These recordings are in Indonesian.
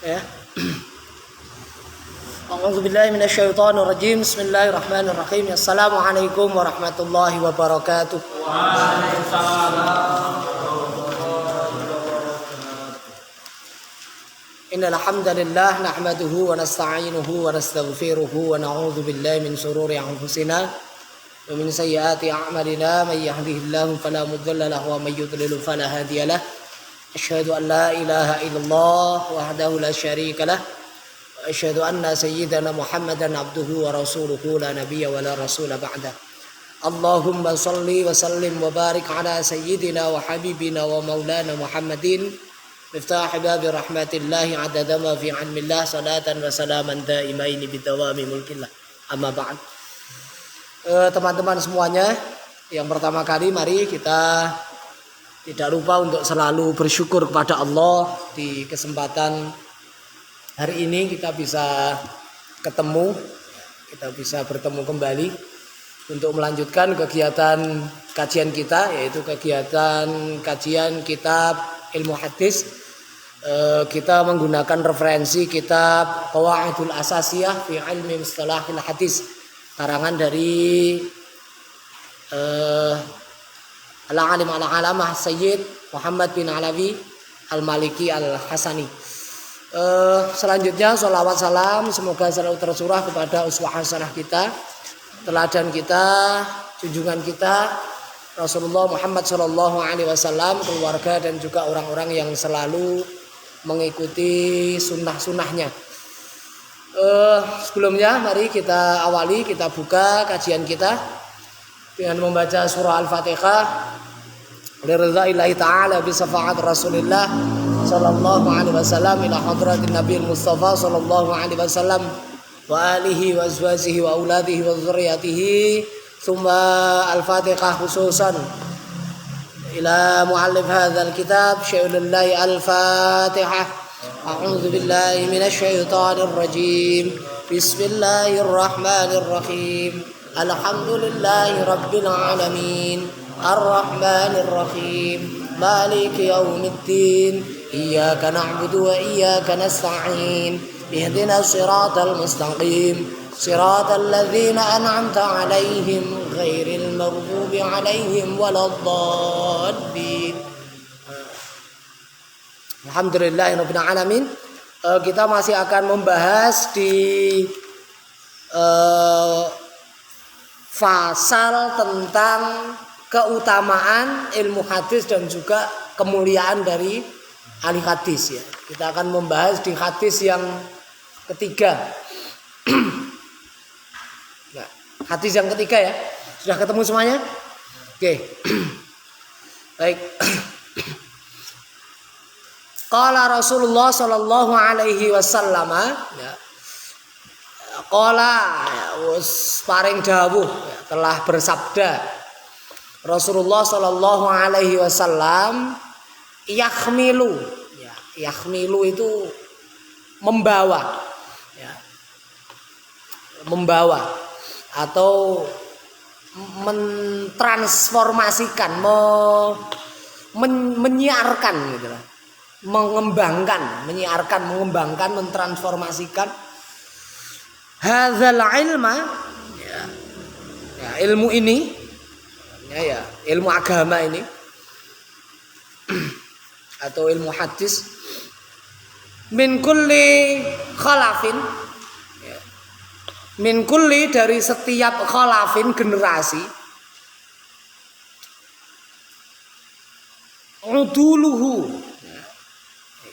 Ya. A'udzubillahi minasyaitonirrajim. Bismillahirrahmanirrahim. Assalamualaikum warahmatullahi wabarakatuh. Waalaikumsalam. Innal hamdalillah nahmaduhu wa nasta'inuhu wa nastaghfiruhu wa na'udzu billahi min shururi anfusina wa min sayyiati a'malina. May yahdihillahu fala mudilla lahu wa may yudlil fala hadiya lahu. Asyhadu an la ilaha illallah wahdahu la syarika lah wa asyhadu anna sayyidana Muhammadan abduhu wa rasuluhu la nabiyya wa la rasula ba'da. Allahumma shalli wa sallim wa barik ala sayyidina wa habibina wa maulana Muhammadin miftah babi rahmatillahi adada ma fi ilmillah salatan wa salaman daimaini bidawami mulkillah. Amma ba'd. Teman-teman semuanya, yang pertama kali mari kita tidak lupa untuk selalu bersyukur kepada Allah. Di kesempatan hari ini kita bisa ketemu, kita bisa bertemu kembali untuk melanjutkan kegiatan kajian kita, yaitu kegiatan kajian kitab ilmu hadis. Kita menggunakan referensi kitab Qawaidul Asasiyah fi Ilmi Mustalahil Hadis, karangan dari Al-Alim Al-Alamah Sayyid Muhammad bin Alawi Al-Maliki Al-Hasani. Selanjutnya sholawat salam semoga selalu tercurah kepada uswah hasanah kita, teladan kita, junjungan kita Rasulullah Muhammad sallallahu alaihi wasallam, keluarga dan juga orang-orang yang selalu mengikuti sunnah-sunnahnya. Sebelumnya mari kita awali, kita buka kajian kita dengan membaca surah Al-Fatihah liridza'illahi ta'ala bi syafaat Rasulillah sallallahu alaihi wasallam ila hadratin Nabiyil Mustafa sallallahu alaihi wasallam wa alihi wa azwajihi wa auladihi wa dzurriyyatihi. Tsumma Al-Fatihah khususan ila muallif hadzal kitab Syaikhul Al-Fatihah. A'udzu billahi minasy syaithanir rajim. Bismillahirrahmanirrahim. Alhamdulillahi rabbil alamin. Ar-Rahmanir Rahim. Maliki yaumiddin. Iyyaka na'budu wa iyyaka nasta'in. Ihdinas siratal mustaqim. Siratal ladzina an'amta 'alaihim ghairil maghdubi 'alaihim waladdallin. Alhamdulillahirabbil alamin. Kita masih akan membahas di pasal tentang keutamaan ilmu hadis dan juga kemuliaan dari ahli hadis ya. Kita akan membahas di hadis yang ketiga. Nah, hadis yang ketiga ya. Sudah ketemu semuanya? Oke. Baik. Qala Rasulullah sallallahu alaihi wasallam ya. Qala wis paring dawuh ya, telah bersabda Rasulullah sallallahu alaihi wasallam, yakhmilu ya, yakhmilu itu membawa ya, membawa atau mentransformasikan, menyiarkan gitu lah, mengembangkan, menyiarkan, mengembangkan, mentransformasikan hadzal ilma ya, ya, ilmu ini ya, ilmu agama ini atau ilmu hadis min kulli khalafin ya, min kulli dari setiap khalafin generasi uduluhu ya,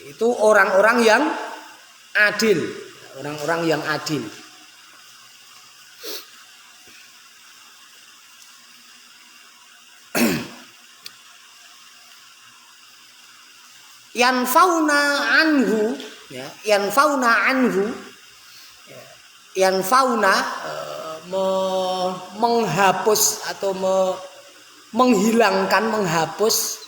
itu orang-orang yang adil, orang-orang yang adil. Yanfauna anhu ya, yanfauna anhu Yang fauna menghapus atau menghilangkan, menghapus,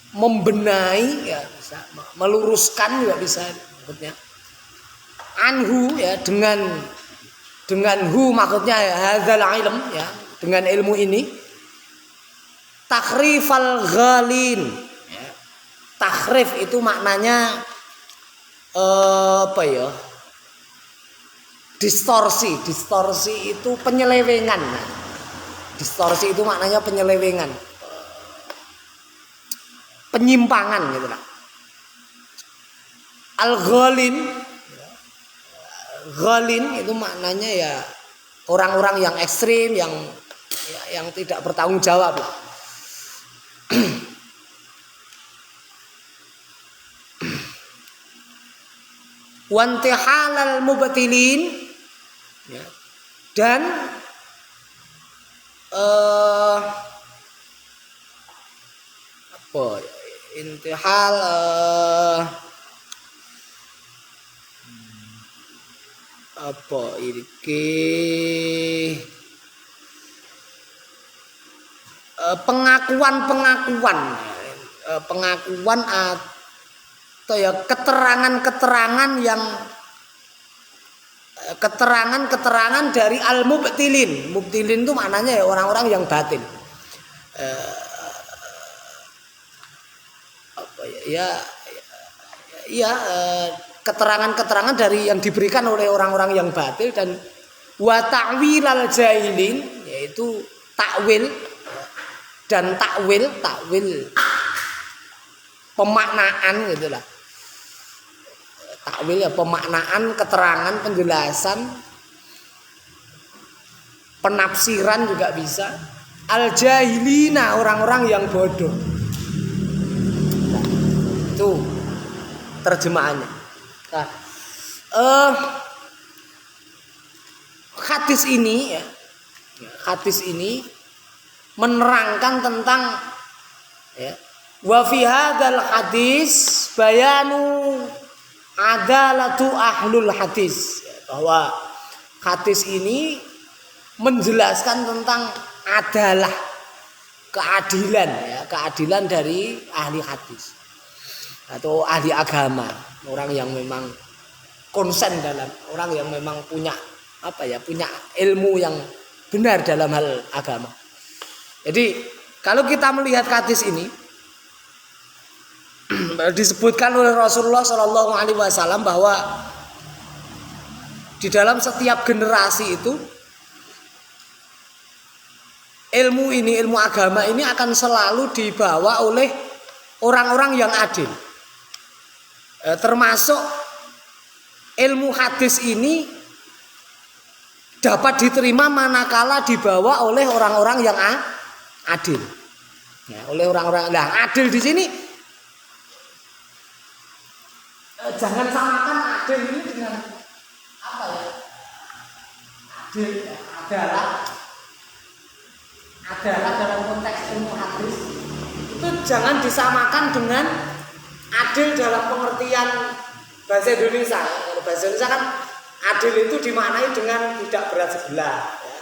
membenahi, ya bisa, meluruskan juga bisa maksudnya. Anhu ya dengan hu maksudnya ya, hadzal ilm ya, dengan ilmu ini. Takhrifal ghalin ya. Takhrif itu maknanya apa ya? Distorsi itu penyelewengan. Nah, distorsi itu maknanya penyelewengan, penyimpangan gitu lah. Ghalin itu maknanya ya orang-orang yang ekstrim, yang tidak bertanggung jawab lah. Wantihalal mubtilin ya, dan apa intihal apa iki pengakuan atau ya keterangan dari al-mubtilin. Mubtilin itu maknanya ya orang-orang yang batin. Keterangan dari yang diberikan oleh orang-orang yang batil. Dan wa ta'wilal jahilin, yaitu takwil dan takwil pemaknaan gitulah. Takwil ya pemaknaan, keterangan, penjelasan, penafsiran juga bisa. Al jahilina, orang-orang yang bodoh. Nah, itu terjemahannya. Nah, hadis ini menerangkan tentang ya, wa fi hadzal hadis bayanu adalatu ahlul hadis, bahwa hadis ini menjelaskan tentang adalah keadilan dari ahli hadis atau ahli agama, orang yang memang konsen dalam, orang yang memang punya punya ilmu yang benar dalam hal agama. Jadi kalau kita melihat hadis ini disebutkan oleh Rasulullah Shallallahu Alaihi Wasallam bahwa di dalam setiap generasi itu ilmu agama ini akan selalu dibawa oleh orang-orang yang adil. Termasuk ilmu hadis ini dapat diterima manakala dibawa oleh orang-orang yang adil. Ya, oleh orang-orang. Nah, adil di sini jangan samakan adil ini dengan apa ya? Adil adalah dalam konteks ilmu hadis itu jangan disamakan dengan adil dalam pengertian bahasa Indonesia. Kalau bahasa Indonesia kan adil itu dimaknai dengan tidak berat sebelah, ya,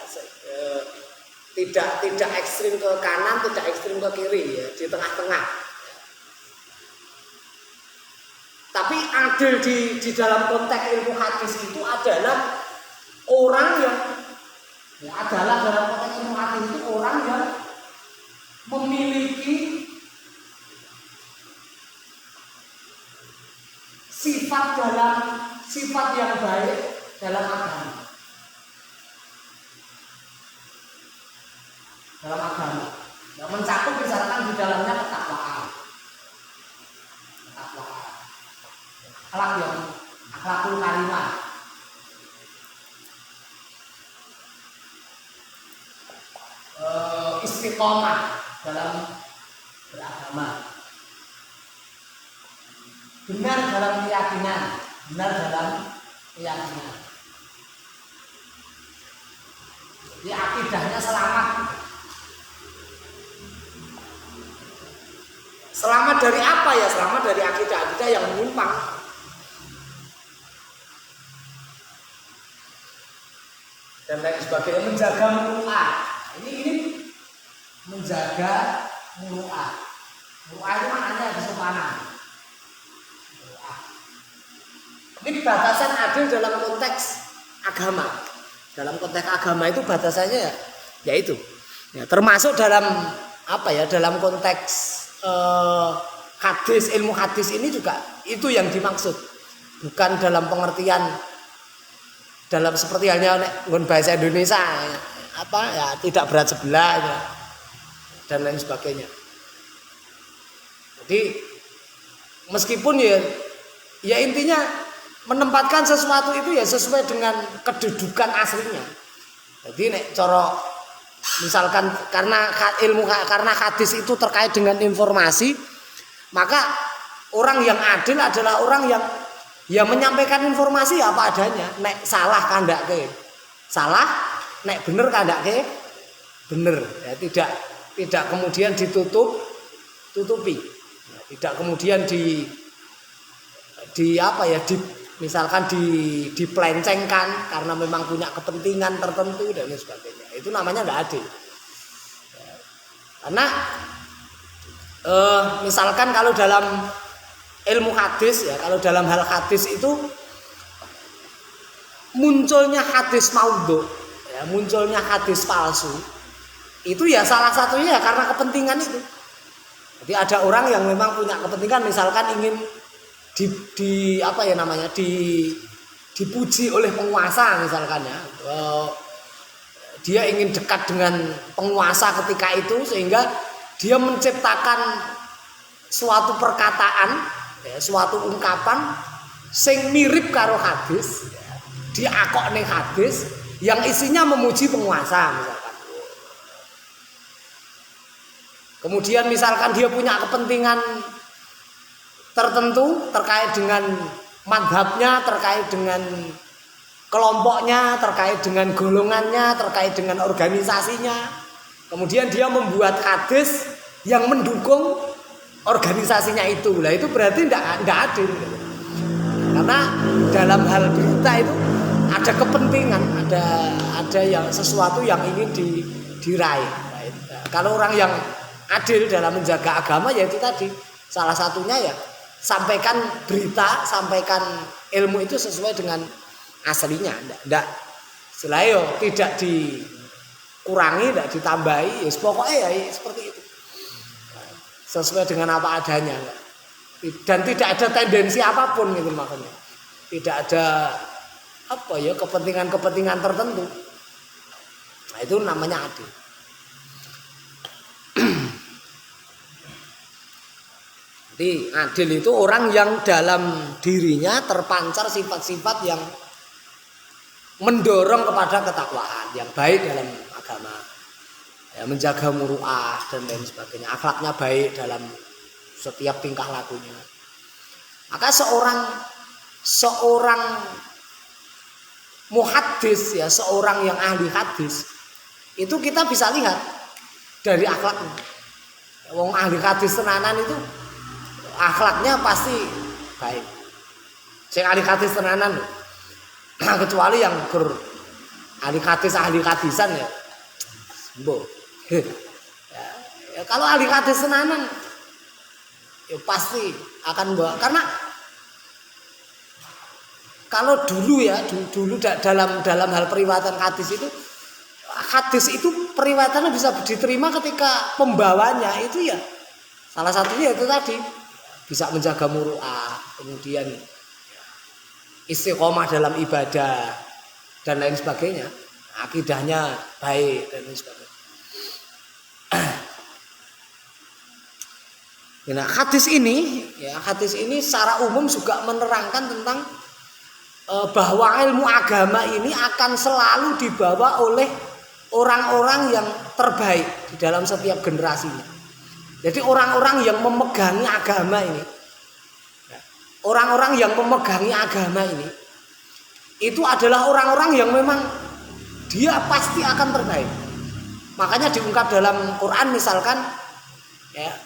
tidak ekstrim ke kanan, tidak ekstrim ke kiri, ya, di tengah-tengah. Tapi adil di dalam konteks ilmu hadis itu adalah orang yang dalam konteks ilmu hadis itu orang yang memiliki sifat yang baik dalam agama. Yang mencakup misalkan di dalamnya ketakwaan. Akhlakul karimah. Istiqomah dalam beragama. Benar dalam keyakinan. Jadi akidahnya selamat. Selamat dari apa ya? Selamat dari akidah-akidah yang menyimpang. Dan lain sebagainya. Menjaga muru'ah. Ini menjaga muru'ah. Muru'ah itu maknanya kesopanan. Ini batasan adil dalam konteks agama. Dalam konteks agama itu batasannya ya itu. Ya, termasuk dalam apa ya? Dalam konteks hadis, ilmu hadis ini juga itu yang dimaksud. Bukan dalam pengertian dalam seperti halnya bahasa Indonesia apa ya tidak berat sebelah ya, dan lain sebagainya. Jadi meskipun ya intinya menempatkan sesuatu itu ya sesuai dengan kedudukan aslinya. Jadi nek cara misalkan karena hadis itu terkait dengan informasi, maka orang yang adil adalah orang yang menyampaikan informasi apa adanya. Nek salah kandake salah, nek bener kandake bener. Ya, tidak kemudian tutupi. Ya, tidak kemudian misalkan dipelencengkan karena memang punya kepentingan tertentu dan sebagainya. Itu namanya nggak adil. Ya, karena misalkan kalau dalam ilmu hadis ya, kalau dalam hal hadis itu munculnya hadis maudhu, ya, munculnya hadis palsu, itu ya salah satunya ya karena kepentingan itu. Jadi ada orang yang memang punya kepentingan, misalkan ingin dipuji oleh penguasa misalkan ya, dia ingin dekat dengan penguasa ketika itu sehingga dia menciptakan suatu perkataan, ya, suatu ungkapan sing mirip karo hadis, ya, diakokne hadis yang isinya memuji penguasa misalkan. Kemudian misalkan dia punya kepentingan tertentu terkait dengan madhabnya, terkait dengan kelompoknya, terkait dengan golongannya, terkait dengan organisasinya. Kemudian dia membuat hadis yang mendukung organisasinya itu. Lah itu berarti tidak adil. Karena dalam hal berita itu ada kepentingan, ada yang sesuatu yang ingin diraih. Nah, kalau orang yang adil dalam menjaga agama ya itu tadi salah satunya ya sampaikan berita, sampaikan ilmu itu sesuai dengan aslinya, enggak selain tidak dikurangi, tidak ditambahi, ya pokoknya ya seperti itu, sesuai dengan apa adanya, dan tidak ada tendensi apapun gitu makanya, tidak ada kepentingan tertentu. Nah, itu namanya adil. Jadi adil itu orang yang dalam dirinya terpancar sifat-sifat yang mendorong kepada ketakwaan yang baik dalam agama, ya, menjaga muru'ah dan lain sebagainya, akhlaknya baik dalam setiap tingkah lakunya. Maka seorang muhaddis ya, seorang yang ahli hadis itu kita bisa lihat dari akhlaknya. Wong ahli hadis tenanan itu akhlaknya pasti baik. Sing ahli hadis tenanan, kecuali yang ahli hadisan ya, sembuh. Ya, kalau ahli hadis tenanan, ya pasti akan karena kalau dulu dalam hal periwayatan hadis itu periwayatannya bisa diterima ketika pembawanya itu ya salah satunya itu tadi bisa menjaga muru'ah, kemudian istiqomah dalam ibadah dan lain sebagainya, akidahnya baik dan lain sebagainya. Nah, hadis ini secara umum juga menerangkan tentang bahwa ilmu agama ini akan selalu dibawa oleh orang-orang yang terbaik di dalam setiap generasinya. Jadi orang-orang yang memegangi agama ini, itu adalah orang-orang yang memang dia pasti akan terbaik. Makanya diungkap dalam Quran misalkan, ya,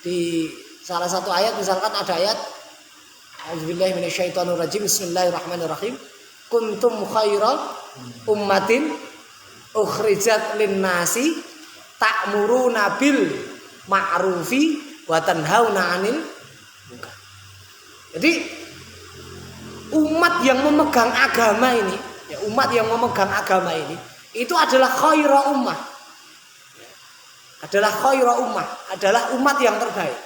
di salah satu ayat misalkan ada ayat A'udzubillahi minasyaitonirrajim Bismillahirrahmanirrahim kuntum khaira ummatin ukhrijat linnasi ta'muruna bil ma'rufi wa tanhauna 'anil munkar. Jadi umat yang memegang agama ini, ya umat yang memegang agama ini itu adalah khaira ummah. Adalah khaira ummah, adalah umat yang terbaik.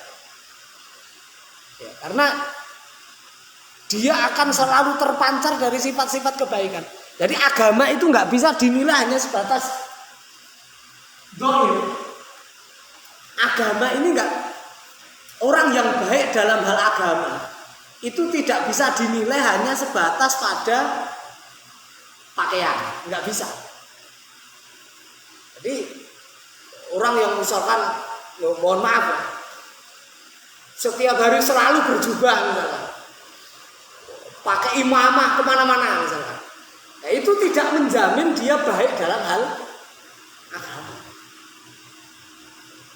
Ya, karena dia akan selalu terpancar dari sifat-sifat kebaikan. Jadi agama itu nggak bisa dinilai hanya sebatas dohir. Agama ini nggak, orang yang baik dalam hal agama itu tidak bisa dinilai hanya sebatas pada pakaian, nggak bisa. Jadi orang yang misalkan, mohon maaf ya, setiap hari selalu berjubah misalkan, pakai imamah kemana-mana misalkan, nah, itu tidak menjamin dia baik dalam hal agama.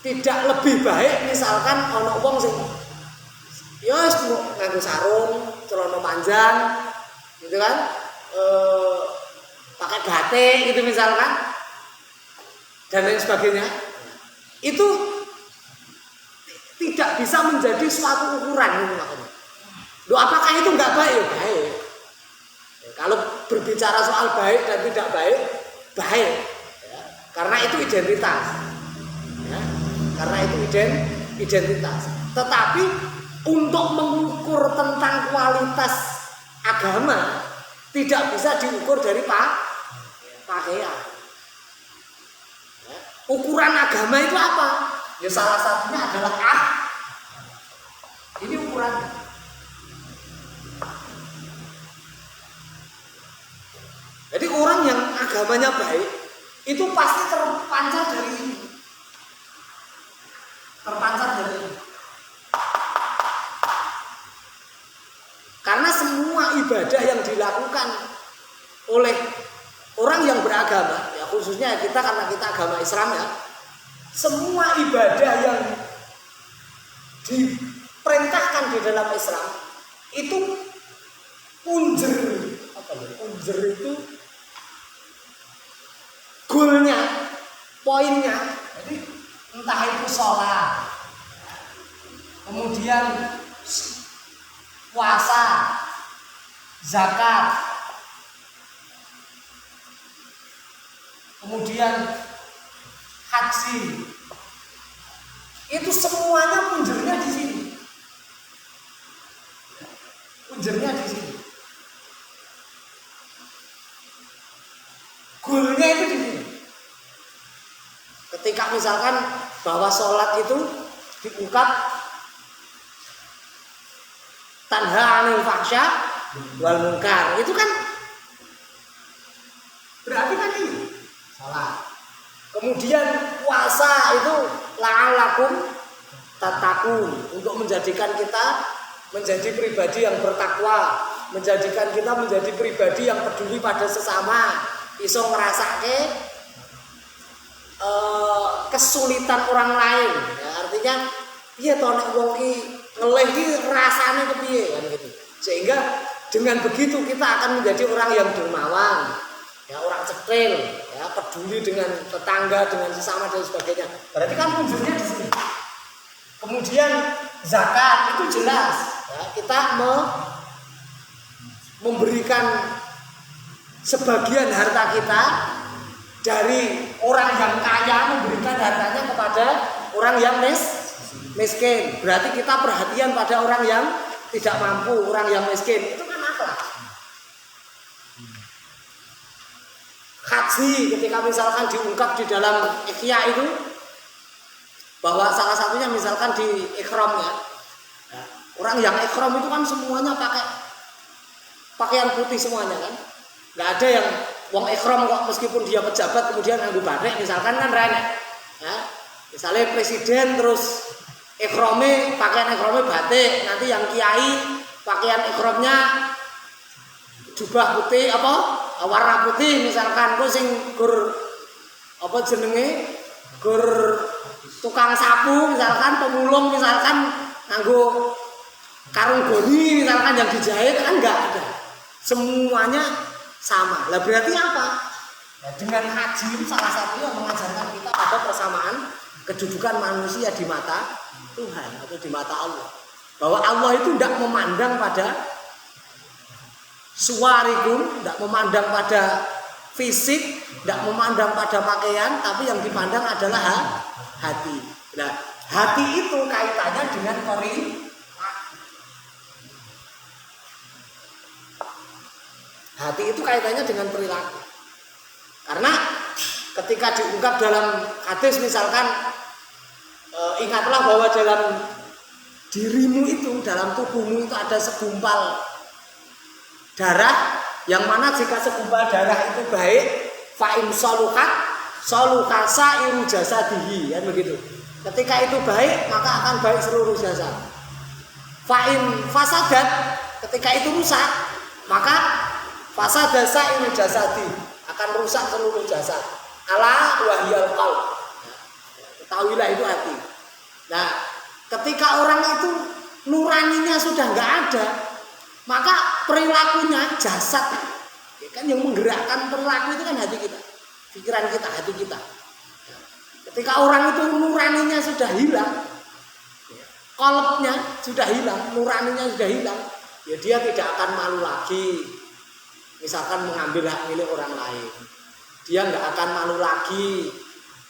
Tidak lebih baik misalkan ono wong sing ya nganggo sarung, celana panjang, gitu kan, pakai batik gitu misalkan, dan lain sebagainya, itu tidak bisa menjadi suatu ukuran gitu makanya. Loh, apakah itu nggak baik? Baik. Ya, kalau berbicara soal baik dan tidak baik, baik. Ya, karena itu identitas. Ya, karena itu identitas. Tetapi untuk mengukur tentang kualitas agama tidak bisa diukur dari pakaian. Ya, ukuran agama itu apa? Ya salah satunya adalah ini ukurannya. Jadi orang yang agamanya baik itu pasti terpancar dari ini. Terpancar dari ini. Karena semua ibadah yang dilakukan oleh orang yang beragama, ya khususnya kita karena kita agama Islam ya, semua ibadah yang diperintahkan di dalam Islam itu unjer, unjer itu goalnya, poinnya. Jadi entah itu sholat, kemudian puasa, zakat, kemudian haji, itu semuanya punjernya di sini. Punjernya di sini. Goalnya itu di sini. Ketika misalkan bahwa sholat itu diungkap tanha 'anil fahsya wal munkar, itu kan berarti kan ini sholat. Kemudian puasa itu la'alakum tattaqun, untuk menjadikan kita menjadi pribadi yang bertakwa, menjadikan kita menjadi pribadi yang peduli pada sesama, iso ngrasake kesulitan orang lain. Ya, artinya piye to nek wong iki ngelih iki rasane kepiye kan gitu. Sehingga dengan begitu kita akan menjadi orang yang dermawan, ya orang cetil, ya peduli dengan tetangga, dengan sesama dan sebagainya. Berarti kan punjernya di sini. Kemudian zakat itu jelas, ya, kita memberikan sebagian harta kita dari orang yang kaya, memberikan hartanya kepada orang yang miskin. Berarti kita perhatian pada orang yang tidak mampu, orang yang miskin. Itu kan akhlak. Haji ketika misalkan diungkap di dalam ikhya itu, bahwa salah satunya misalkan di ikhramnya, orang yang ikhram itu kan semuanya pakai pakaian putih semuanya kan. Nggak ada yang wong ikhram kok meskipun dia pejabat kemudian nganggo batik misalkan kan rene. Ya, misalnya presiden terus ikhrame, pakaian ikhrame batik, nanti yang kiai pakaian ikhramnya jubah putih warna putih misalkan, terus sing gur jenenge gur tukang sapu misalkan, pemulung misalkan nganggo karung goni misalkan yang dijahit kan enggak ada. Semuanya sama. Lah berarti apa? Ya, dengan haji itu salah satu yang mengajarkan kita pada persamaan kedudukan manusia di mata Tuhan atau di mata Allah. Bahwa Allah itu tidak memandang pada suwarikum, tidak memandang pada fisik, tidak memandang pada pakaian, tapi yang dipandang adalah hati. Nah, hati itu kaitannya dengan hati itu kaitannya dengan perilaku. Karena ketika diungkap dalam hadis misalkan ingatlah bahwa dalam dirimu itu, dalam tubuhmu itu ada segumpal darah, yang mana jika segumpal darah itu baik, fa'in solukat sa'iru jasadihi, kan begitu. Ketika itu baik, maka akan baik seluruh jasad. Fa'in fasadat, ketika itu rusak, maka fasadat sa'iru jasadi, akan rusak seluruh jasad. Ala wahyal qalb. Ketahuilah itu hati. Nah, ketika orang itu nuraninya sudah nggak ada, maka perilakunya jasad, ya kan, yang menggerakkan perilaku itu kan hati kita, pikiran kita, hati kita. Ketika orang itu nuraninya sudah hilang, qalbnya sudah hilang, nuraninya sudah hilang, ya dia tidak akan malu lagi. Misalkan mengambil hak milik orang lain, dia nggak akan malu lagi.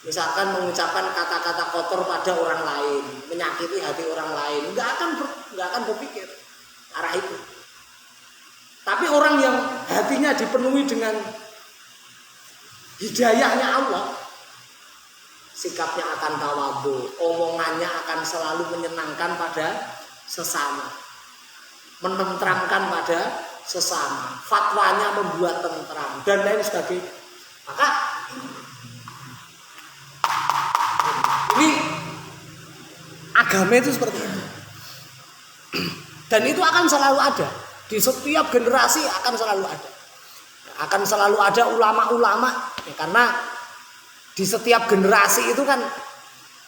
Misalkan mengucapkan kata-kata kotor pada orang lain, menyakiti hati orang lain, nggak akan berpikir arah itu. Tapi orang yang hatinya dipenuhi dengan hidayahnya Allah, sikapnya akan tawadhu, omongannya akan selalu menyenangkan pada sesama, menenteramkan pada sesama, fatwanya membuat tentram dan lain sebagainya. Maka ini agama itu seperti itu. Dan itu akan selalu ada. Di setiap generasi akan selalu ada. Akan selalu ada ulama-ulama, ya, karena di setiap generasi itu kan,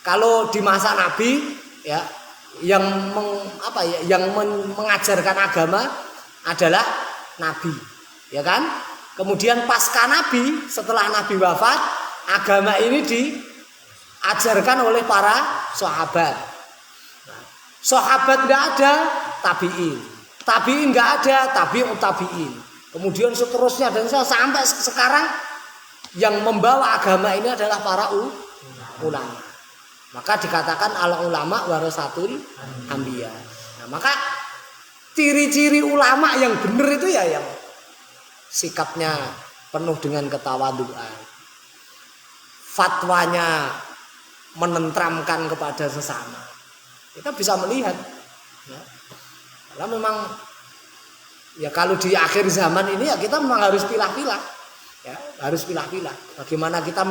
kalau di masa Nabi, ya, yang mengajarkan agama adalah Nabi, ya kan? Kemudian pasca Nabi, setelah Nabi wafat, agama ini diajarkan oleh para sahabat. Sahabat nggak ada, tabiin nggak ada, tabi'ut tabiin. Kemudian seterusnya dan sampai sekarang yang membawa agama ini adalah para ulama. Maka dikatakan al ulama warasatul anbiya. Nah, maka ciri-ciri ulama yang benar itu ya yang sikapnya penuh dengan ketawaduan, fatwanya menentramkan kepada sesama. Kita bisa melihat, ya, karena memang ya kalau di akhir zaman ini ya kita memang harus pilah-pilah, ya, harus pilah-pilah. Bagaimana kita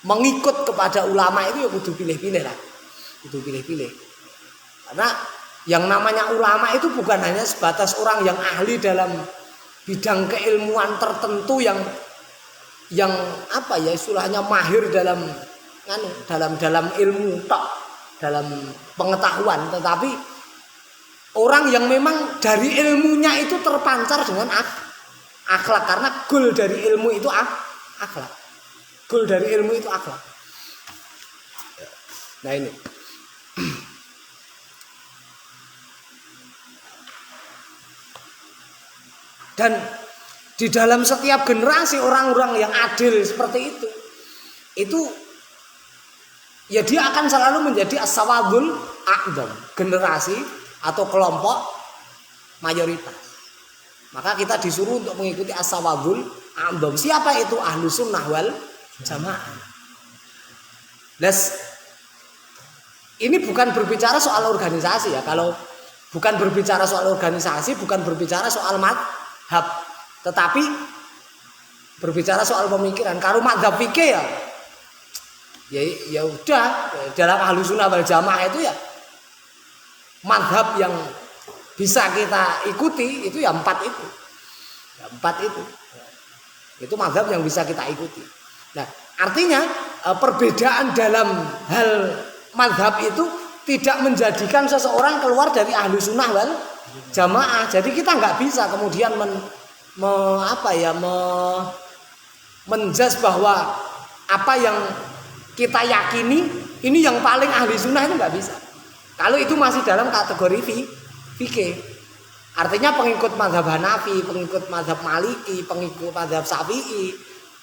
mengikut kepada ulama itu ya kudu pilih-pilih lah, kudu pilih-pilih. Karena yang namanya ulama itu bukan hanya sebatas orang yang ahli dalam bidang keilmuan tertentu yang istilahnya mahir dalam ilmu tok, dalam pengetahuan, tetapi orang yang memang dari ilmunya itu terpancar dengan akhlak, karena goal dari ilmu itu akhlak. Goal dari ilmu itu akhlak. Nah ini. Dan di dalam setiap generasi orang-orang yang adil seperti itu ya dia akan selalu menjadi as-sawadul a'dham, generasi atau kelompok mayoritas. Maka kita disuruh untuk mengikuti as-sawadul a'dham. Siapa itu? Ahlus sunnah wal jamaah. Ini bukan berbicara soal organisasi ya. Kalau bukan berbicara soal organisasi, bukan berbicara soal madhab, tetapi berbicara soal pemikiran. Kalau madhab fikih ya udah, dalam Ahlus Sunnah wal Jamaah itu ya madhab yang bisa kita ikuti itu ya empat itu. Itu mazhab yang bisa kita ikuti. Nah, artinya perbedaan dalam hal mazhab itu tidak menjadikan seseorang keluar dari ahlu sunnah wal jamaah. Jadi kita nggak bisa kemudian menjudge bahwa apa yang kita yakini ini yang paling ahli sunnah, itu nggak bisa. Kalau itu masih dalam kategori fikih. Artinya pengikut mazhab Hanafi, pengikut mazhab Maliki, pengikut mazhab Syafi'i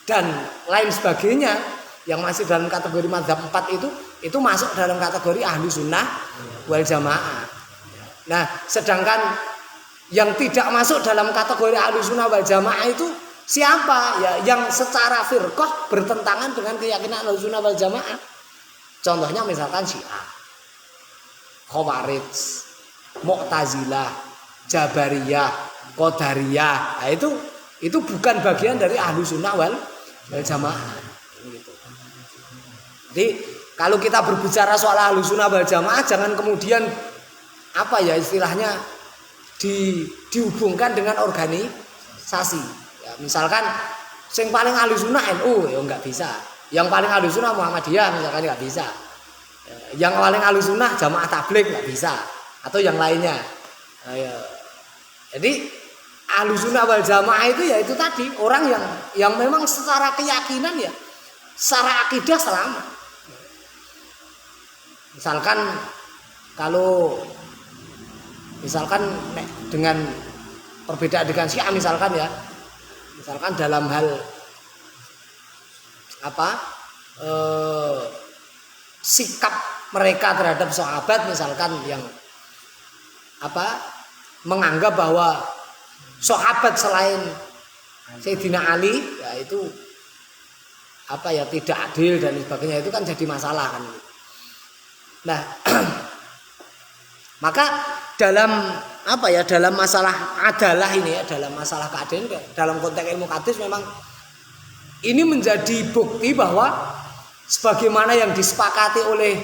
dan lain sebagainya yang masih dalam kategori mazhab 4 itu masuk dalam kategori ahli sunnah wal jamaah. Nah, sedangkan yang tidak masuk dalam kategori ahli sunnah wal jamaah itu siapa? Ya, yang secara firqah bertentangan dengan keyakinan ahli sunnah wal jamaah. Contohnya misalkan Syiah, Khawarij, Mu'tazilah, Jabariyah, Qadariyah. Nah, itu bukan bagian dari ahli sunnah wal jamaah. Jadi kalau kita berbicara soal ahlu sunnah wal jamaah, jangan kemudian istilahnya dihubungkan dengan organisasi. Ya, misalkan yang paling ahlu sunnah NU, ya nggak bisa. Yang paling ahlu sunnah Muhammadiyah misalkan nggak bisa. Yang paling ahlu sunnah Jamaah Tabligh nggak bisa. Atau yang lainnya. Jadi ahlu sunnah wal jamaah itu ya itu tadi orang yang memang secara keyakinan ya, secara akidah selamat. Misalkan dengan perbedaan dengan Syiah misalkan dalam hal sikap mereka terhadap sahabat, misalkan yang menganggap bahwa sahabat selain Sayyidina Ali ya itu tidak adil dan sebagainya, itu kan jadi masalah kan. Nah, maka dalam masalah adalah ini ya, dalam masalah keadilan dalam konteks ilmu hadis memang ini menjadi bukti bahwa sebagaimana yang disepakati oleh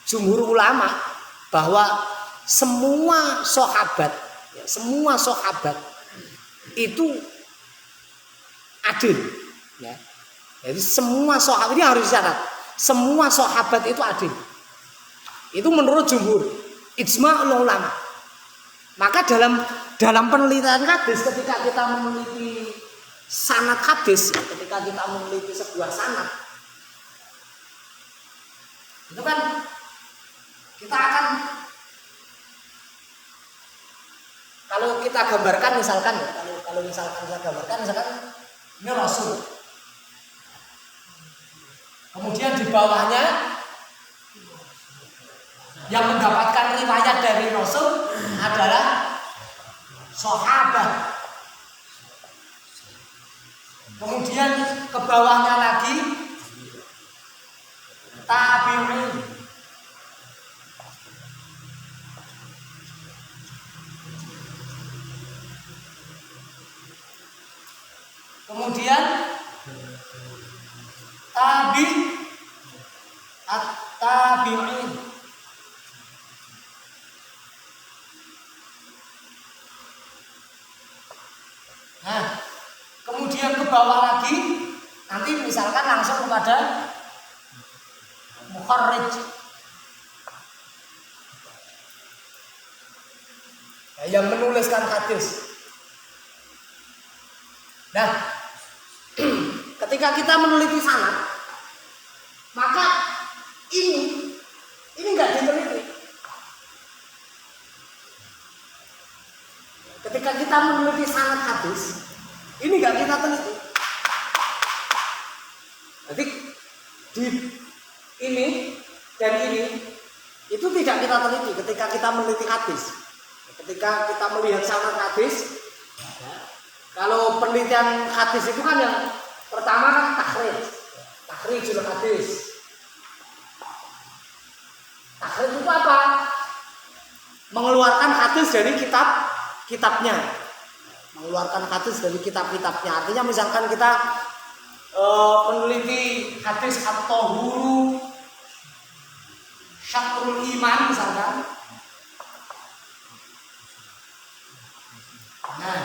jumhur ulama bahwa semua sahabat itu adil ya. Jadi semua sahabat ini harus dicatat, semua sahabat itu adil. Itu menurut jumhur ijma' ulama. Maka dalam penelitian hadis, ketika kita meneliti sanad hadis, ketika kita meneliti sebuah sanad, itu kan kita akan, kalau kita gambarkan misalkan ini Rasul, kemudian di bawahnya yang mendapatkan riwayat dari Rasul adalah sahabat. Kemudian ke bawahnya lagi tabi'in. Kemudian tabi'in. Nah, kemudian ke bawah lagi nanti misalkan langsung kepada mukharrij. Ya, yang menuliskan hadis. Nah, ketika kita meneliti sanad, maka ini enggak diteliti. Ketika kita meneliti sanad hadis, ini enggak kita teliti. Jadi di ini dan ini itu tidak kita teliti ketika kita meneliti hadis. Ketika kita melihat sanad hadis, kalau penelitian hadis itu kan yang pertama kan takhrijul hadis. Takhrij itu apa? Mengeluarkan hadis dari kitabnya, mengeluarkan hadis dari kitab-kitabnya. Artinya misalkan kita meneliti hadis at-tahuru syatrul iman misalkan. Nah,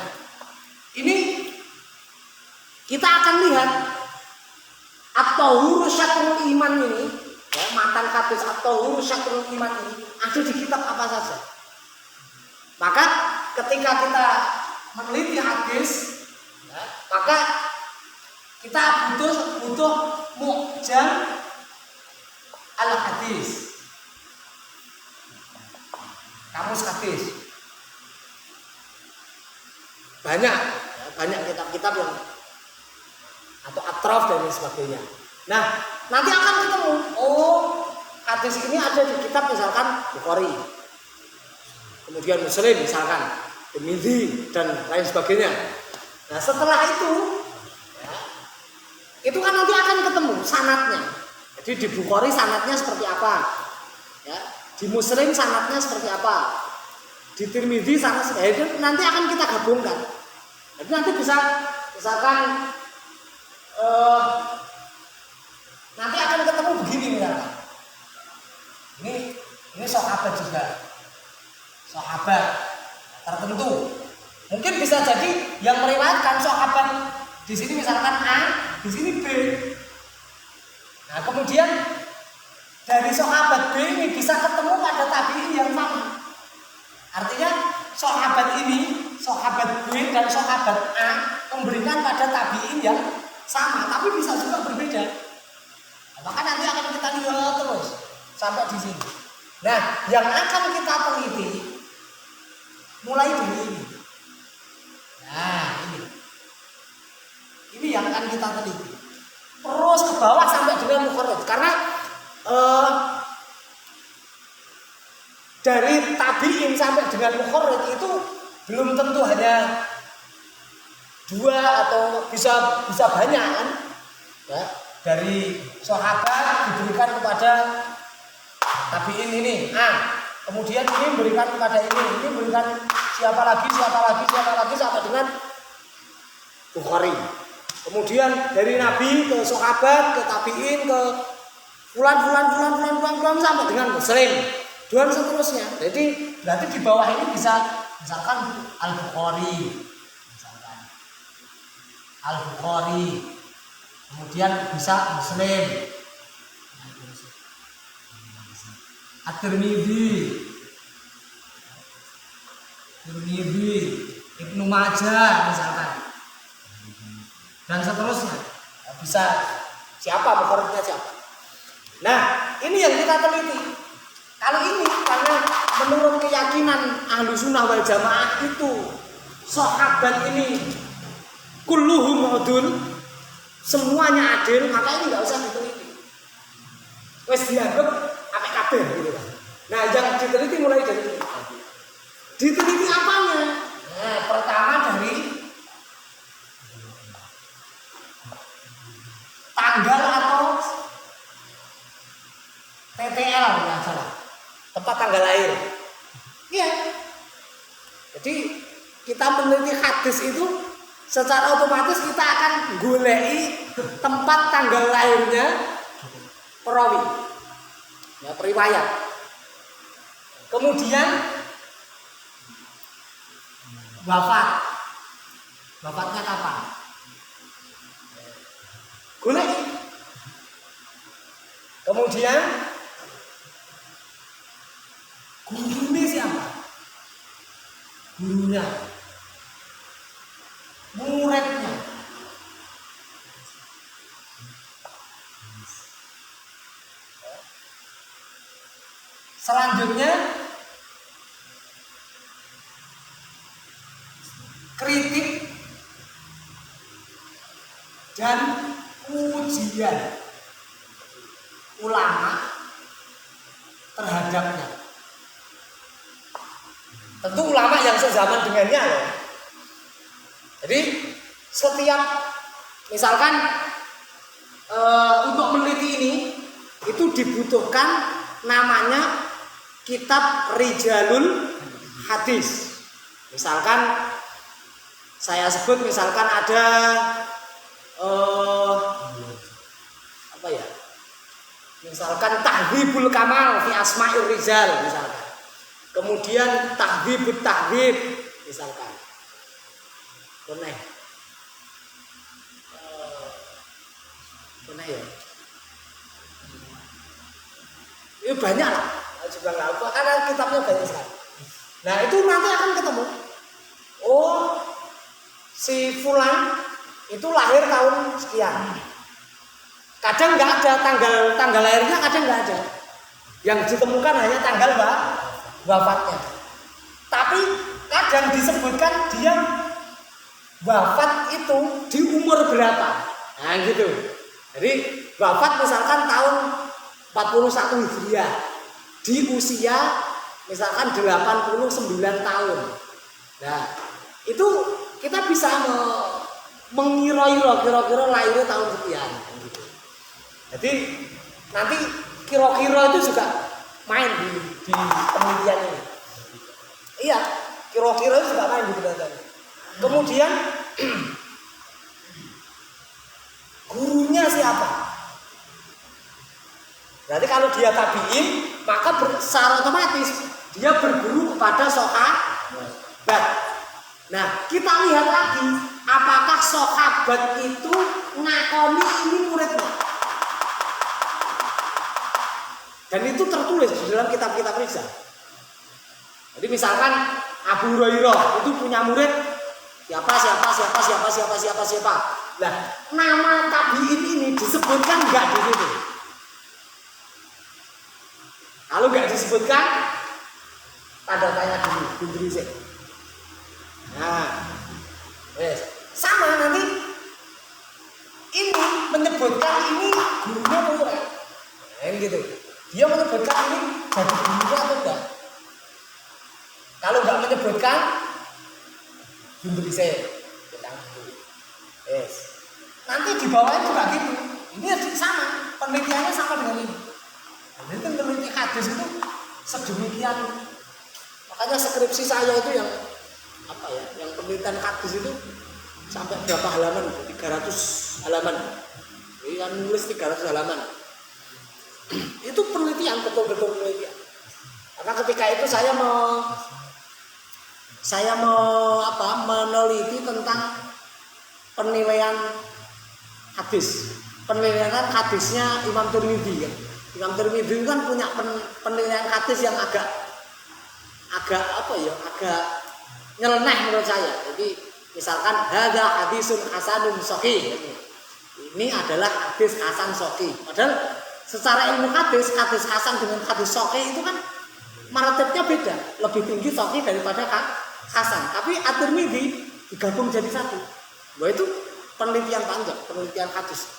ini kita akan lihat at-tahuru syatrul iman ini, ya, matan hadis at-tahuru syatrul iman ini ada di kitab apa saja. Maka ketika kita meneliti hadis, ya, maka kita butuh mu'jam al-hadis, kamus hadis. Banyak kitab-kitab yang atau atraf dan lain sebagainya. Nah, nanti akan ketemu, oh hadis ini ada di kitab misalkan Bukhari, kemudian Muslim misalkan, Tirmidzi dan lain sebagainya. Nah, setelah itu, ya, itu kan nanti akan ketemu sanadnya. Jadi di Bukhari sanadnya seperti apa, ya, di Muslim sanadnya seperti apa, di Tirmidzi sanad seperti itu, nanti akan kita gabungkan. Jadi nanti bisa misalkan nanti akan ketemu begini misalkan. Ini sahabat juga, sahabat tertentu. Mungkin bisa jadi yang meriwayatkan sahabat di sini misalkan A, di sini B. Nah, kemudian dari sahabat B ini bisa ketemu pada tabi'in yang sama. Artinya sahabat ini, sahabat B dan sahabat A memberikan pada tabi'in yang sama, tapi bisa juga berbeda. Nah, maka nanti akan kita lihat terus sampai di sini. Nah, yang akan kita teliti mulai dari ini. Nah, ini yang akan kita teliti. Terus ke bawah sampai dengan mukharraj. Karena dari tabi'in sampai dengan mukharraj itu belum tentu hanya 2 atau bisa banyak kan, ya, dari sahabat diberikan kepada tabi'in ini kemudian ini berikan kepada ini berikan siapa lagi sampai dengan Bukhari, kemudian dari Nabi ke sahabat ke tabi'in ke fulan sampai dengan Muslim dan seterusnya. Jadi berarti di bawah ini bisa misalkan Al-Bukhari, kemudian bisa Muslim, At-Tirmidzi, Ibnu Majah misalkan, dan seterusnya. Bisa siapa mukharrajnya siapa. Nah, ini yang kita teliti. Kalau ini karena menurut keyakinan Ahlussunnah wal Jamaah itu sahabat ini kulluhum udul, semuanya adil, maka ini nggak usah diteliti. Wes dianggap apik kabeh gitu kan. Nah, yang diteliti mulai dari ini. Diteliti apanya? Nah, pertama dari tanggal atau TTL ya salah. Tempat tanggal lahir. Iya. Jadi kita meneliti hadis itu secara otomatis kita akan goleki tempat tanggal lahirnya perawi, ya, periwayat. Kemudian wafatnya kapan? Goleki. Kemudian gurunya siapa? Gurunya, muridnya. Selanjutnya kritik dan ujian ulama terhadapnya. Tentu ulama yang sezaman dengannya ya. Jadi setiap misalkan untuk meneliti ini itu dibutuhkan namanya kitab Rijalul Hadis. Misalkan saya sebut misalkan ada apa ya? Misalkan Tahdzibul Kamal fi Asma'ir Rijal misalkan. Kemudian Tahdzibut Tahdzib misalkan. Koneh. ya. Itu banyak lah, juga nggak apa karena kitabnya banyak sekali. Nah itu nanti akan ketemu. Oh si Fulan itu lahir tahun sekian. Kadang nggak ada tanggal lahirnya, kadang nggak ada. Yang ditemukan hanya tanggal wafatnya. Tapi kadang disebutkan dia wafat itu di umur berapa. Nah gitu. Jadi wafat misalkan tahun 41 Hijriah di usia misalkan 89 tahun. Nah, itu kita bisa mengira-ira kira-kira lahirnya tahun sekian gitu. Jadi nanti kira-kira itu juga main di penelitian ini. Iya, kira-kira itu juga main di penelitian. Kemudian gurunya siapa? Berarti kalau dia tabi'in, maka secara otomatis dia berguru kepada sahabat. Nah, kita lihat lagi apakah sahabat itu ngakoni ini muridnya. Dan itu tertulis di dalam kitab-kitab rijal. Jadi misalkan Abu Hurairah itu punya murid siapa. Nah, nama tabi'in ini disebutkan enggak di situ. Kalau nggak disebutkan, tanda tanya dulu, bindri sih. Nah, sama nanti ini menyebutkan ini gurunya murid, gitu. Dia menyebutkan ini jadi gurunya atau enggak? Kalau nggak menyebutkan, bindri sih, nanti di bawahnya juga gitu. Ini sama, penelitiannya sama dengan ini. Itu peneliti hadis itu sedemikian. Makanya skripsi saya itu yang apa ya? Yang penelitian hadis itu sampai berapa halaman? 300 halaman. Jadi kan nulis 300 halaman. Itu penelitian, betul-betul penelitian. Karena ketika itu saya meneliti tentang penilaian hadis. Penilaian hadisnya Imam Tirmidzi ya. Imam Tirmidzi kan punya penilaian hadis yang agak nyeleneh menurut saya. Jadi misalkan hadza hadisun hasanun shahih. Ini adalah hadis hasan shahih. Padahal secara ilmu hadis hasan dengan hadis shahih itu kan maratibnya beda, lebih tinggi shahih daripada hasan. Tapi At-Tirmidzi digabung jadi satu. Wah itu penelitian panjang, penelitian hadis.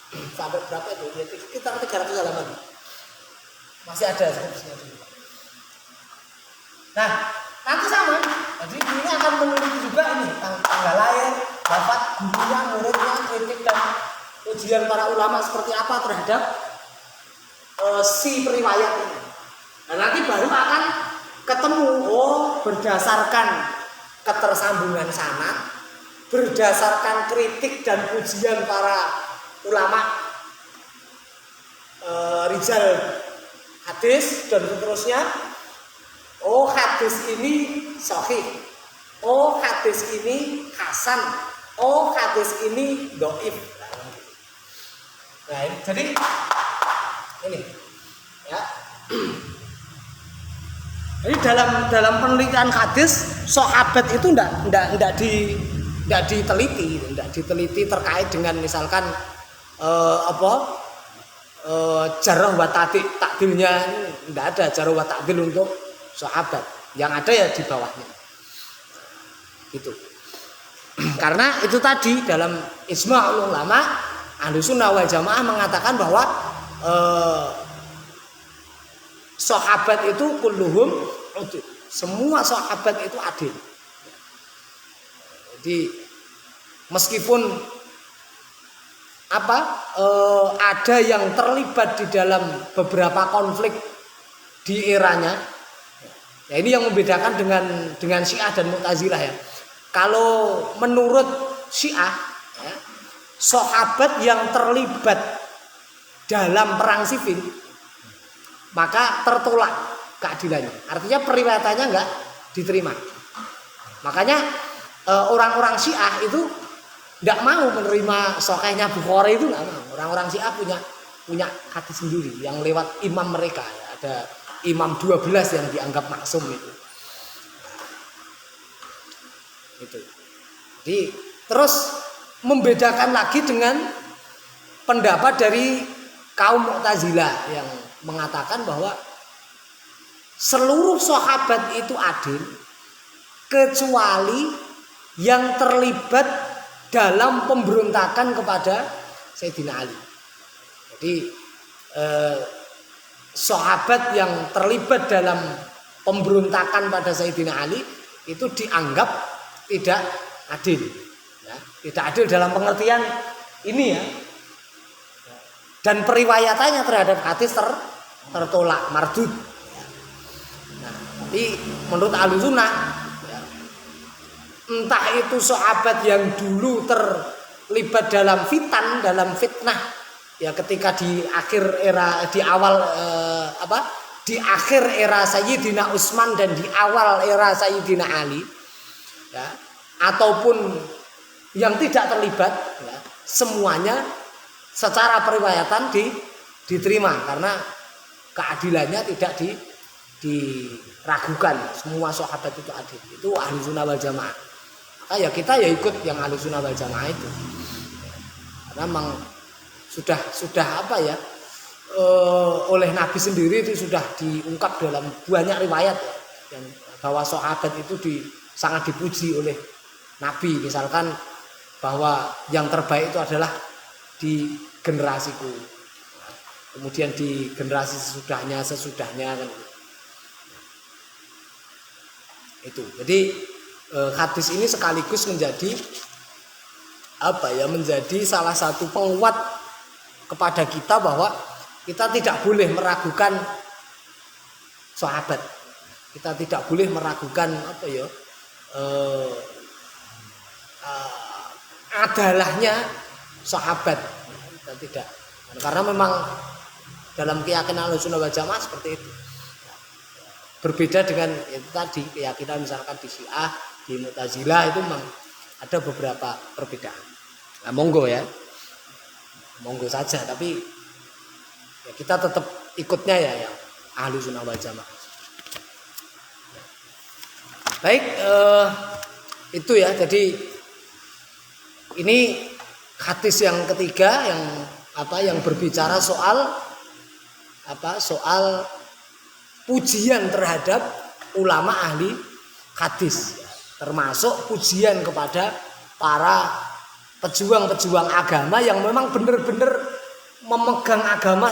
Sampai berapa itu? Kita 300 halaman. Masih ada skripsinya dulu. Nah, nanti sama. Jadi ini akan meneliti juga ini tanggal lahir, wafat, gurunya, muridnya, kritik dan ujian para ulama seperti apa terhadap si periwayat ini. Nah, nanti baru akan ketemu berdasarkan ketersambungan sanad, berdasarkan kritik dan ujian para ulama rijal hadis dan seterusnya. Oh hadis ini sahih, oh hadis ini hasan, oh hadis ini dhaif. Nah jadi ini ya. Jadi dalam penelitian hadis sahabat itu enggak diteliti terkait dengan misalkan jarh wa ta'dilnya enggak ada jarh wa ta'dil untuk sahabat. Yang ada ya di bawahnya. Gitu. Karena itu tadi dalam ijma' ulama Ahlussunnah wal Jamaah mengatakan bahwa sahabat itu kulluhum udul. Semua sahabat itu adil. Jadi meskipun ada yang terlibat di dalam beberapa konflik di eranya. Ya ini yang membedakan dengan Syiah dan Mu'tazilah ya. Kalau menurut Syiah, ya, sahabat yang terlibat dalam perang sifil maka tertolak keadilannya. Artinya periwayatannya enggak diterima. Makanya orang-orang Syiah itu tidak mau menerima sahihnya Bukhari itu nggak mau. Orang-orang Syiah punya hadis sendiri yang lewat imam mereka. Ada imam 12 yang dianggap maksum itu. Itu. Jadi terus membedakan lagi dengan pendapat dari kaum Mu'tazilah yang mengatakan bahwa seluruh sahabat itu adil kecuali yang terlibat dalam pemberontakan kepada Sayyidina Ali. Jadi sahabat yang terlibat dalam pemberontakan pada Sayyidina Ali itu dianggap tidak adil. Ya, tidak adil dalam pengertian ini ya. Dan periwayatannya terhadap hadis tertolak, mardud. Nah, jadi menurut Ahlussunnah, ya, entah itu sahabat yang dulu terlibat dalam fitnah, ya ketika di akhir era, di awal di akhir era Sayyidina Utsman dan di awal era Sayyidina Ali, ya, ataupun yang tidak terlibat, ya, semuanya secara periwayatan diterima karena keadilannya tidak diragukan. Semua sahabat itu adil. Itu Ahlussunnah wal Jamaah. Maka ya kita ya ikut yang Ahlussunnah wal Jamaah itu. Karena memang sudah apa ya, oleh Nabi sendiri itu sudah diungkap dalam banyak riwayat ya, yang bahwa sahabat itu sangat dipuji oleh Nabi. Misalkan bahwa yang terbaik itu adalah di generasiku, kemudian di generasi sesudahnya kan itu. Jadi hadis ini sekaligus menjadi apa ya, menjadi salah satu penguat kepada kita bahwa kita tidak boleh meragukan sahabat, kita tidak boleh meragukan apa ya, adalahnya sahabat. Kita tidak, karena memang dalam keyakinan Ahlussunnah wal Jamaah seperti itu. Berbeda dengan itu tadi keyakinan misalkan di Syiah, di Mu'tazilah itu memang ada beberapa perbedaan. Nah, monggo ya, monggo saja, tapi ya kita tetap ikutnya ya yang Ahlussunnah wal Jamaah. Baik, itu ya. Jadi ini hadis yang ketiga yang berbicara soal pujian terhadap ulama ahli hadis, termasuk pujian kepada para pejuang-pejuang agama yang memang benar-benar memegang agama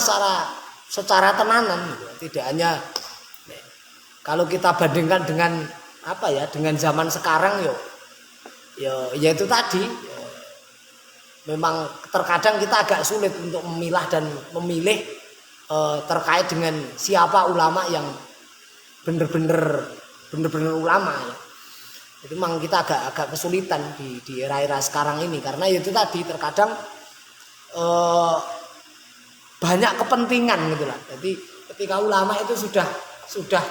secara tenanan. Tidak hanya kalau kita bandingkan dengan dengan zaman sekarang ya itu tadi. Memang terkadang kita agak sulit untuk memilah dan memilih terkait dengan siapa ulama yang benar-benar ulama ya. Itu memang kita agak kesulitan di era-era sekarang ini karena itu tadi terkadang banyak kepentingan gitu lah. Jadi ketika ulama itu sudah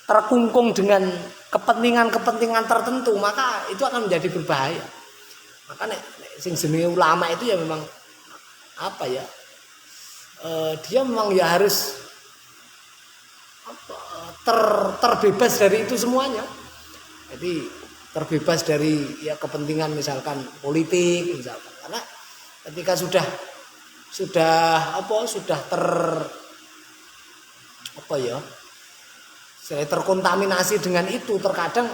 terkungkung dengan kepentingan tertentu, maka itu akan menjadi berbahaya. Maka sing jenenge ulama itu ya memang dia memang ya harus terbebas dari itu semuanya. Jadi terbebas dari ya kepentingan misalkan politik misalkan. Karena ketika sudah terkontaminasi dengan itu, terkadang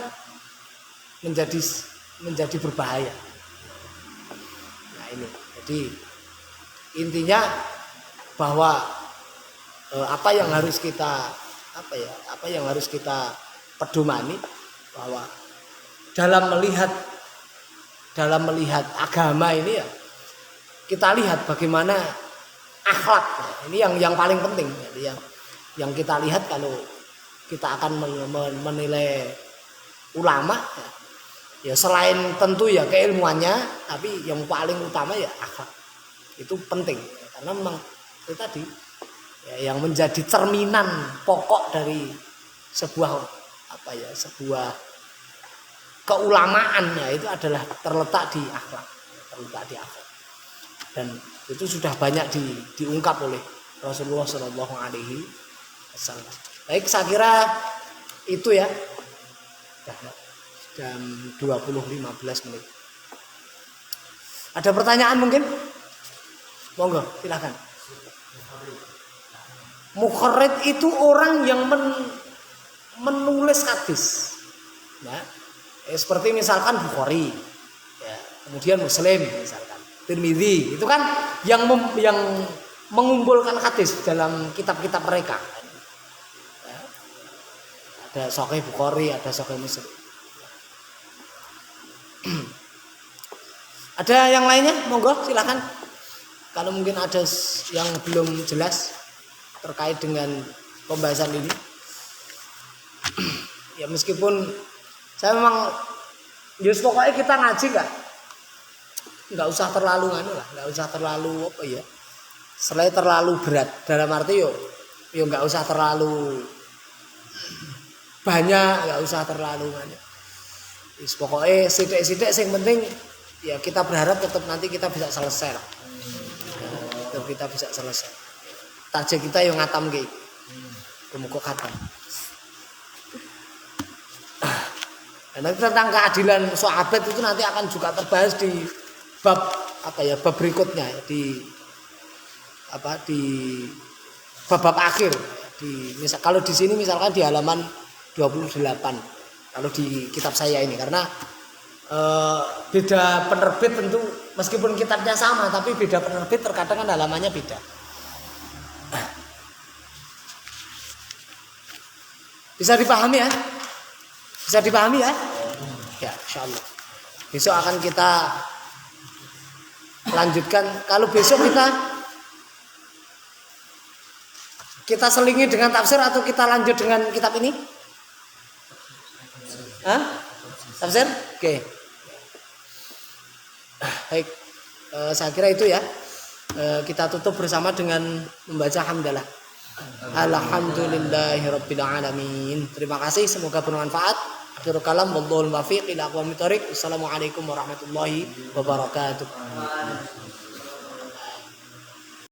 menjadi berbahaya. Ini. Jadi intinya bahwa apa yang harus kita pedomani bahwa dalam melihat agama ini ya kita lihat bagaimana akhlak. Ini yang paling penting. Jadi yang kita lihat kalau kita akan menilai ulama ya selain tentu ya keilmuannya, tapi yang paling utama ya akhlak. Itu penting karena memang itu tadi ya, yang menjadi cerminan pokok dari sebuah keulamaannya itu adalah terletak di akhlak, dan itu sudah banyak diungkap oleh Rasulullah Shallallahu Alaihi Wasallam. Baik, saya kira itu ya, jam 20.15 menit. Ada pertanyaan mungkin? Monggo, silakan. Mukharrid itu orang yang menulis hadis. Ya. Seperti misalkan Bukhari, ya. Kemudian Muslim misalkan, Tirmidzi, itu kan yang mengumpulkan hadis dalam kitab-kitab mereka. Ya. Ada Sahih Bukhari, ada Sahih Muslim. Ada yang lainnya? Monggo silakan. Kalau mungkin ada yang belum jelas terkait dengan pembahasan ini. Ya meskipun saya memang pokoknya kita ngaji nggak usah terlalu nggak usah terlalu apa ya, selain terlalu berat dalam arti yo nggak usah terlalu banyak, nggak usah terlalu banyak. Pokoknya sidik-sidik yang penting ya kita berharap tetap nanti kita bisa selesai lah. Tetap kita bisa selesai. Target kita yang ngatam gitu. Kemudian khatam. Dan nanti tentang keadilan sahabat itu nanti akan juga terbahas di bab bab berikutnya di bab akhir kalau di sini misalkan di halaman 28 kalau di kitab saya ini, karena beda penerbit tentu meskipun kitabnya sama tapi beda penerbit terkadang kan halamannya beda. Bisa dipahami ya? Bisa dipahami ya? Ya, insyaallah. Besok akan kita lanjutkan. Kalau besok kita selingi dengan tafsir atau kita lanjut dengan kitab ini? Hah? Tafsir? Oke. Baik. Saya kira itu ya. Kita tutup bersama dengan membaca hamdalah. Alhamdulillahirabbil alamin. Terima kasih, semoga bermanfaat. Akhirul kalam wallahul muwaffiq ila aqwamit thoriq. Assalamualaikum warahmatullahi wabarakatuh.